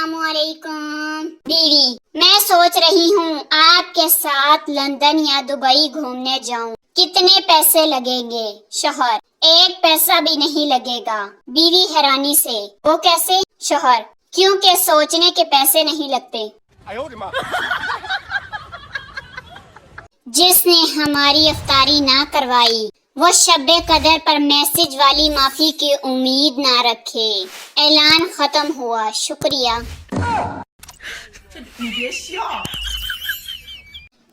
अस्सलाम वालेकुम। बीवी, मैं सोच रही हूँ आपके साथ लंदन या दुबई घूमने जाऊँ। कितने पैसे लगेंगे? शौहर, एक पैसा भी नहीं लगेगा। बीवी हैरानी से, वो कैसे? शौहर, क्योंकि सोचने के पैसे नहीं लगते। जिसने हमारी इफ्तारी ना करवाई वो शब्बे कदर पर मैसेज वाली माफी की उम्मीद ना रखे। ऐलान खत्म हुआ, शुक्रिया।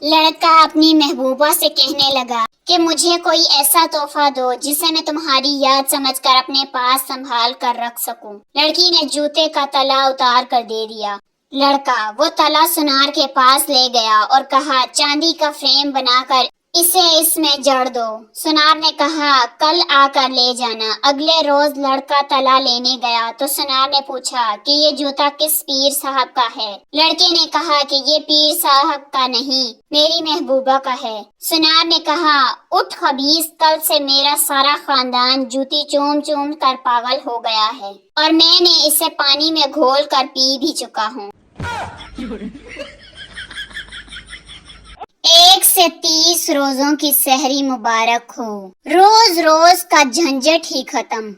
लड़का अपनी महबूबा से कहने लगा कि मुझे कोई ऐसा तोहफा दो जिसे मैं तुम्हारी याद समझकर अपने पास संभाल कर रख सकूं। लड़की ने जूते का तला उतार कर दे दिया। लड़का वो तला सुनार के पास ले गया और कहा, चांदी का फ्रेम बनाकर इसे इसमें जड़ दो। सुनार ने कहा, कल आकर ले जाना। अगले रोज लड़का तला लेने गया तो सुनार ने पूछा कि ये जूता किस पीर साहब का है। लड़के ने कहा कि ये पीर साहब का नहीं, मेरी महबूबा का है। सुनार ने कहा, उठ खबीस, कल से मेरा सारा खानदान जूती चूम चूम कर पागल हो गया है और मैंने इसे पानी में घोल कर पी भी चुका हूँ। 1 से 30 रोजों की सहरी मुबारक हो। रोज रोज का झंझट ही खत्म।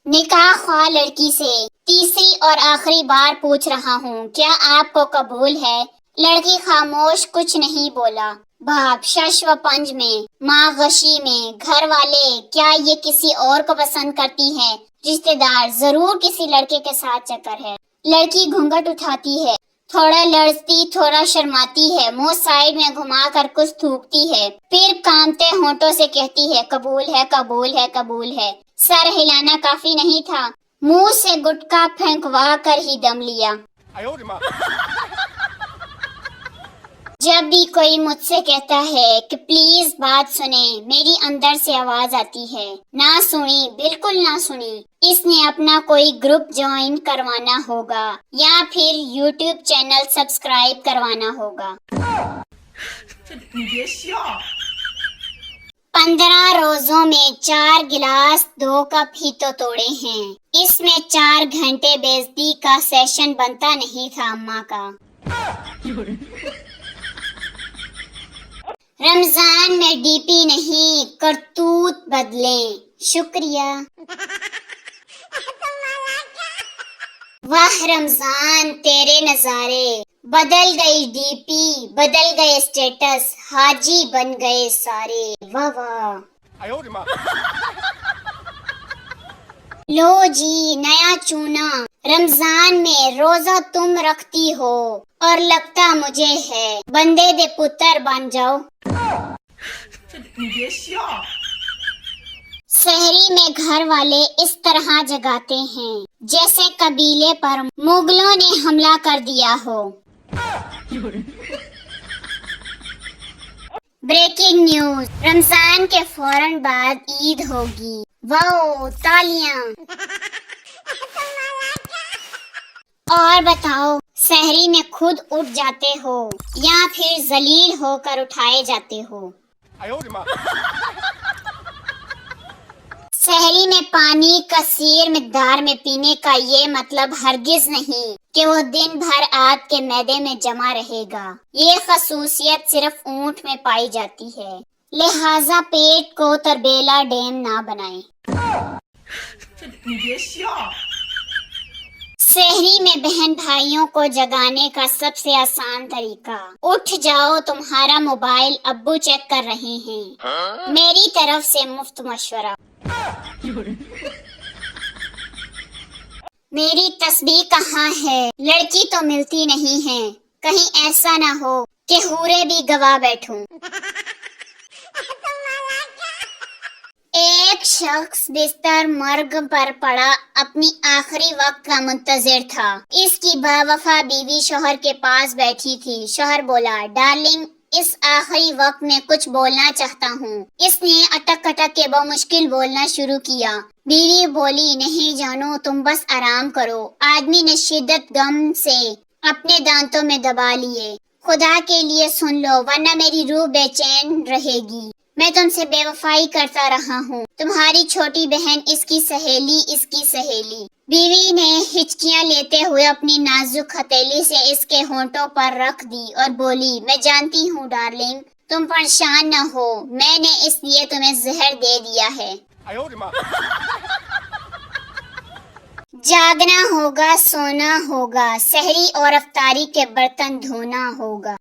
निकाह ख्वाह लड़की से तीसरी और आखिरी बार पूछ रहा हूँ, क्या आपको कबूल है? लड़की खामोश, कुछ नहीं बोला। बाप शश व पंज में, माँ गशी में, घर वाले, क्या ये किसी और को पसंद करती है? रिश्तेदार, जरूर किसी लड़के के साथ चक्कर है। लड़की घूंघट उठाती है, थोड़ा लड़ती, थोड़ा शर्माती है, मुंह साइड में घुमाकर कुछ थूकती है, फिर कांपते होंठों से कहती है, कबूल है, कबूल है, कबूल है। सर हिलाना काफी नहीं था, मुंह से गुटखा फेंकवा कर ही दम लिया। जब भी कोई मुझसे कहता है कि प्लीज बात सुने, मेरी अंदर से आवाज आती है, ना सुनी, बिल्कुल ना सुनी। इसने अपना कोई ग्रुप ज्वाइन करवाना होगा या फिर यूट्यूब चैनल सब्सक्राइब करवाना होगा। 15 रोजों में 4 गिलास 2 कप ही तो तोड़े हैं। इसमें 4 घंटे बेइज्जती का सेशन बनता नहीं था अम्मा का। रमजान में डीपी नहीं, करतूत बदलें, शुक्रिया। वाह रमजान तेरे नजारे, बदल गई डीपी, बदल गए स्टेटस, हाजी बन गए सारे, वाह वाह। लो जी नया चूना, रमजान में रोजा तुम रखती हो और लगता मुझे है, बंदे दे पुत्र बन जाओ। सहरी में घर वाले इस तरह जगाते हैं जैसे कबीले पर मुगलों ने हमला कर दिया हो। ब्रेकिंग न्यूज, रमजान के फौरन बाद ईद होगी। वाओ, तालियां। और बताओ, सहरी में खुद उठ जाते हो या फिर जलील होकर उठाए जाते हो? सहरी में पानी कसीर मिकदार में पीने का ये मतलब हरगिज नहीं कि वो दिन भर आपके मैदे में जमा रहेगा। ये खसूसियत सिर्फ ऊंट में पाई जाती है, लिहाजा पेट को तरबेला डैम ना बनाएं। सहरी में बहन भाइयों को जगाने का सबसे आसान तरीका, उठ जाओ, तुम्हारा मोबाइल अब्बू चेक कर रहे हैं। मेरी तरफ से मुफ्त मशवरा। मेरी तस्बीह कहाँ है? लड़की तो मिलती नहीं है, कहीं ऐसा ना हो कि हूरे भी गवा बैठूं। एक शख्स बिस्तर मर्ग पर पड़ा अपनी आखिरी वक्त का मुंतजिर था। इसकी बावफा बीवी शौहर के पास बैठी थी। शौहर बोला, डार्लिंग, इस आखिरी वक्त में कुछ बोलना चाहता हूँ। इसने अटक अटक के बमुश्किल बोलना शुरू किया। बीवी बोली, नहीं जानू, तुम बस आराम करो। आदमी ने शिद्दत गम से अपने दांतों में दबा लिए। खुदा के लिए सुन लो, वरना मेरी रूह बेचैन रहेगी। میں تم سے بے وفائی کرتا رہا ہوں، تمہاری چھوٹی بہن، اس کی سہیلی، اس کی سہیلی۔ بیوی نے ہچکیاں لیتے ہوئے اپنی نازک ہتھیلی سے اس کے ہونٹوں پر رکھ دی اور بولی، میں جانتی ہوں ڈارلنگ، تم پریشان نہ ہو، میں نے اس لیے تمہیں زہر دے دیا ہے۔ جاگنا ہوگا، سونا ہوگا، سحری اور افطاری کے برتن دھونا ہوگا۔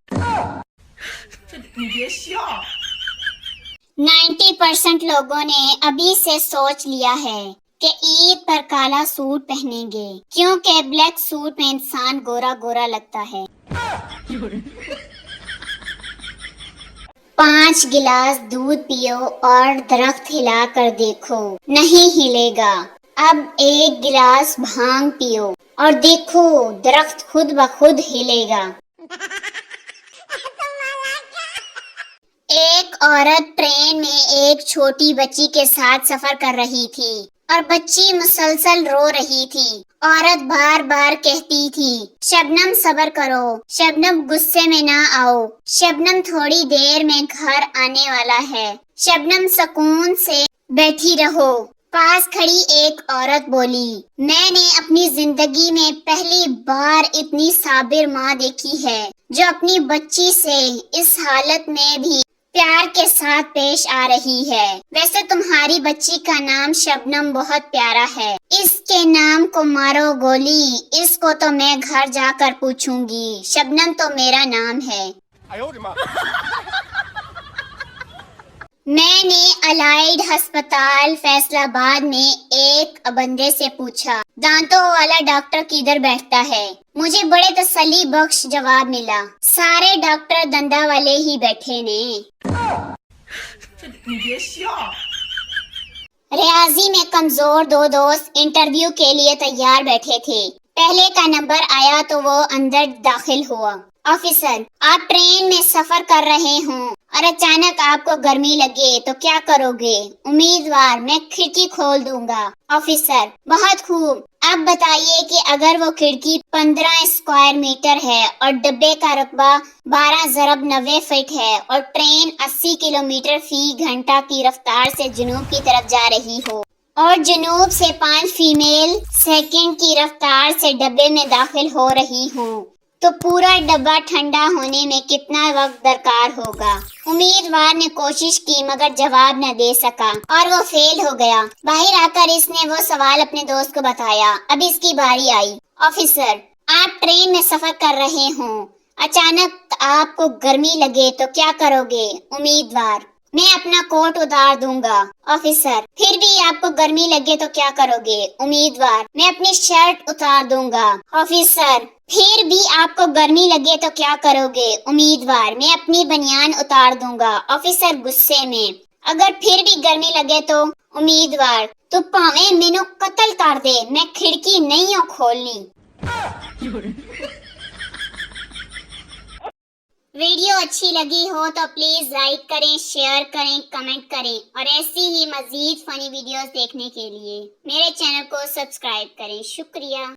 90% لوگوں نے ابھی سے سوچ لیا ہے کہ عید پر کالا سوٹ پہنیں گے، کیونکہ بلیک سوٹ میں انسان گورا گورا لگتا ہے۔ 5 گلاس دودھ پیو اور درخت ہلا کر دیکھو، نہیں ہلے گا۔ اب 1 گلاس بھانگ پیو اور دیکھو درخت خود بخود ہلے گا۔ ایک عورت ٹرین میں ایک چھوٹی بچی کے ساتھ سفر کر رہی تھی اور بچی مسلسل رو رہی تھی۔ عورت بار بار کہتی تھی، شبنم صبر کرو، شبنم غصے میں نہ آؤ، شبنم تھوڑی دیر میں گھر آنے والا ہے، شبنم سکون سے بیٹھی رہو۔ پاس کھڑی ایک عورت بولی، میں نے اپنی زندگی میں پہلی بار اتنی صابر ماں دیکھی ہے جو اپنی بچی سے اس حالت میں بھی پیار کے ساتھ پیش آ رہی ہے۔ ویسے تمہاری بچی کا نام شبنم بہت پیارا ہے، اس کے نام کو مارو گولی، اس کو تو میں گھر جا کر پوچھوں گی، شبنم تو میرا نام ہے۔ میں نے الائڈ ہسپتال فیصل آباد میں ایک بندے سے پوچھا، دانتوں والا ڈاکٹر کدھر بیٹھتا ہے؟ مجھے بڑے تسلی بخش جواب ملا، سارے ڈاکٹر دندا والے ہی بیٹھے نے۔ ریاضی میں کمزور 2 دوست انٹرویو کے لیے تیار بیٹھے تھے۔ پہلے کا نمبر آیا تو وہ اندر داخل ہوا۔ آفیسر، آپ ٹرین میں سفر کر رہے ہوں اور اچانک آپ کو گرمی لگے تو کیا کرو گے؟ امیدوار، میں کھڑکی کھول دوں گا۔ آفیسر، بہت خوب، اب بتائیے کہ اگر وہ کھڑکی 15 اسکوائر میٹر ہے اور ڈبے کا رقبہ 12 × 90 فٹ ہے اور ٹرین 80 کلومیٹر فی گھنٹہ کی رفتار سے جنوب کی طرف جا رہی ہو اور جنوب سے 5 میل سیکنڈ کی رفتار سے ڈبے میں داخل ہو رہی ہوں، تو پورا ڈبہ ٹھنڈا ہونے میں کتنا وقت درکار ہوگا؟ امیدوار نے کوشش کی مگر جواب نہ دے سکا اور وہ فیل ہو گیا۔ باہر آ کر اس نے وہ سوال اپنے دوست کو بتایا۔ اب اس کی باری آئی۔ آفیسر، آپ ٹرین میں سفر کر رہے ہوں، اچانک آپ کو گرمی لگے تو کیا کرو گے؟ امیدوار، میں اپنا کوٹ اتار دوں گا۔ آفیسر، پھر بھی آپ کو گرمی لگے تو کیا کرو گے؟ امیدوار، میں اپنی شرٹ اتار دوں گا۔ آفیسر، پھر بھی آپ کو گرمی لگے تو کیا کرو گے؟ امیدوار، میں اپنی بنیان اتار دوں گا۔ آفیسر غصے میں، اگر پھر بھی گرمی لگے تو؟ امیدوار، تو پاویں مینوں قتل کر دے، میں کھڑکی نہیں ہوں کھولنی۔ ویڈیو اچھی لگی ہو تو پلیز لائک کریں، شیئر کریں، کمنٹ کریں اور ایسی ہی مزید فنی ویڈیوز دیکھنے کے لیے میرے چینل کو سبسکرائب کریں۔ شکریہ۔